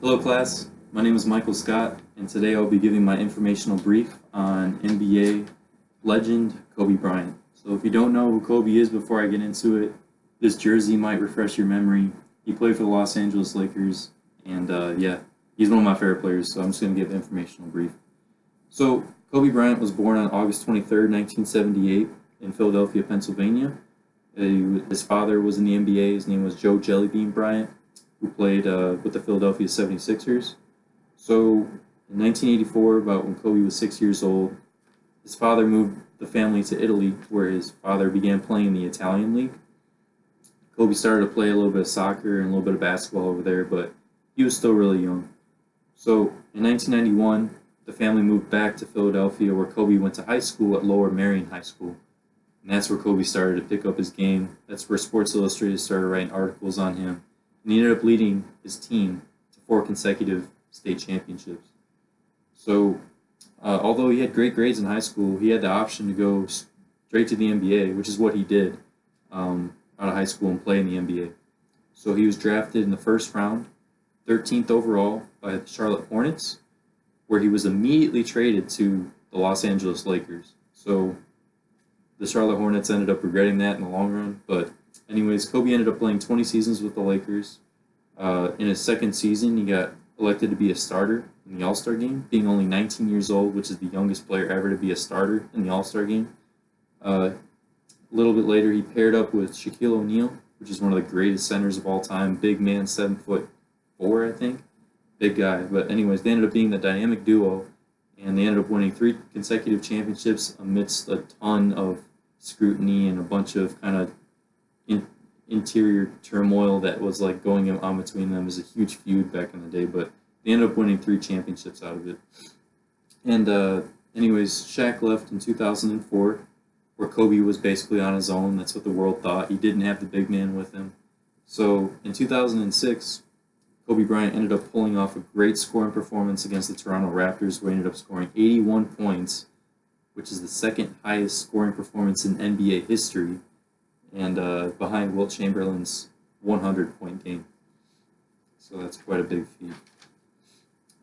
Hello class, my name is Michael Scott, and today I'll be giving my informational brief on NBA legend Kobe Bryant. So if you don't know who Kobe is before I get into it, this jersey might refresh your memory. He played for the Los Angeles Lakers, and yeah, he's one of my favorite players, so I'm just going to give an informational brief. So Kobe Bryant was born on August 23rd, 1978 in Philadelphia, Pennsylvania. His father was in the NBA. His name was Joe Jellybean Bryant, who played with the Philadelphia 76ers. So in 1984, about when Kobe was 6 years old, his father moved the family to Italy, where his father began playing in the Italian league. Kobe started to play a little bit of soccer and a little bit of basketball over there, but he was still really young. So in 1991, the family moved back to Philadelphia, where Kobe went to high school at Lower Merion High School. And that's where Kobe started to pick up his game. That's where Sports Illustrated started writing articles on him. And he ended up leading his team to 4 consecutive state championships. So, although he had great grades in high school, he had the option to go straight to the NBA, which is what he did out of high school and play in the NBA. So he was drafted in the first round, 13th overall, by the Charlotte Hornets, where he was immediately traded to the Los Angeles Lakers. So the Charlotte Hornets ended up regretting that in the long run, but anyways, Kobe ended up playing 20 seasons with the Lakers. In his second season, he got elected to be a starter in the All-Star game, being only 19 years old, which is the youngest player ever to be a starter in the All-Star game. A little bit later, he paired up with Shaquille O'Neal, which is one of the greatest centers of all time. Big man, 7'4", I think. Big guy. But anyways, they ended up being the dynamic duo, and they ended up winning 3 consecutive championships amidst a ton of scrutiny and a bunch of kind of interior turmoil that was like going on between them. It was a huge feud back in the day, but they ended up winning 3 championships out of it. And anyways, Shaq left in 2004, where Kobe was basically on his own. That's what the world thought. He didn't have the big man with him. So in 2006, Kobe Bryant ended up pulling off a great scoring performance against the Toronto Raptors, where he ended up scoring 81 points, which is the second highest scoring performance in NBA history, and behind Wilt Chamberlain's 100-point game. So that's quite a big feat.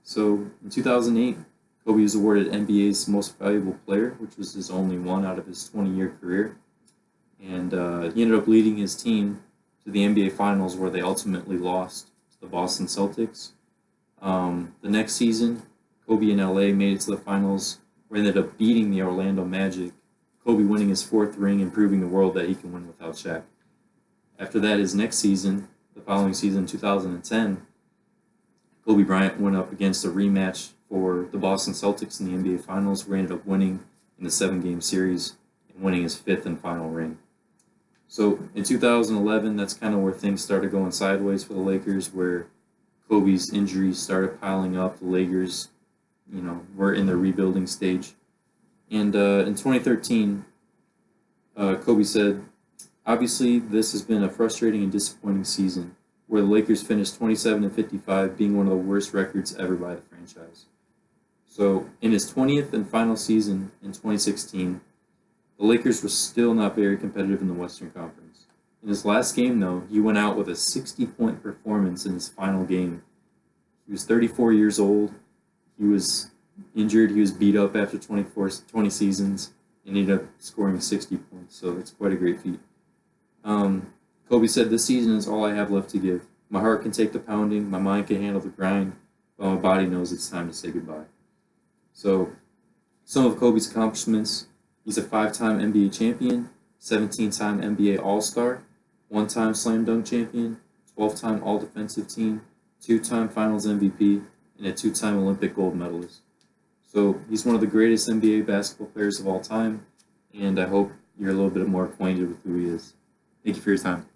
So in 2008, Kobe was awarded NBA's Most Valuable Player, which was his only one out of his 20-year career. And he ended up leading his team to the NBA Finals, where they ultimately lost to the Boston Celtics. The next season, Kobe and LA made it to the finals, where they ended up beating the Orlando Magic, Kobe winning his 4th ring and proving the world that he can win without Shaq. After that, his next season, the following season, 2010, Kobe Bryant went up against a rematch for the Boston Celtics in the NBA Finals, where he ended up winning in the 7-game series and winning his 5th and final ring. So in 2011, that's kind of where things started going sideways for the Lakers, where Kobe's injuries started piling up. The Lakers, were in the rebuilding stage. And in 2013, Kobe said, "Obviously, this has been a frustrating and disappointing season, where the Lakers finished 27-55, being one of the worst records ever by the franchise." So in his 20th and final season in 2016, the Lakers were still not very competitive in the Western Conference. In his last game, though, he went out with a 60-point performance in his final game. He was 34 years old. He was injured. He was beat up after 20 seasons and ended up scoring 60 points. So it's quite a great feat. Kobe said, "This season is all I have left to give. My heart can take the pounding. My mind can handle the grind. But my body knows it's time to say goodbye." So some of Kobe's accomplishments: he's a 5-time NBA champion, 17-time NBA All-Star, 1-time Slam Dunk champion, 12-time All-Defensive Team, 2-time Finals MVP, and a 2-time Olympic gold medalist. So he's one of the greatest NBA basketball players of all time, and I hope you're a little bit more acquainted with who he is. Thank you for your time.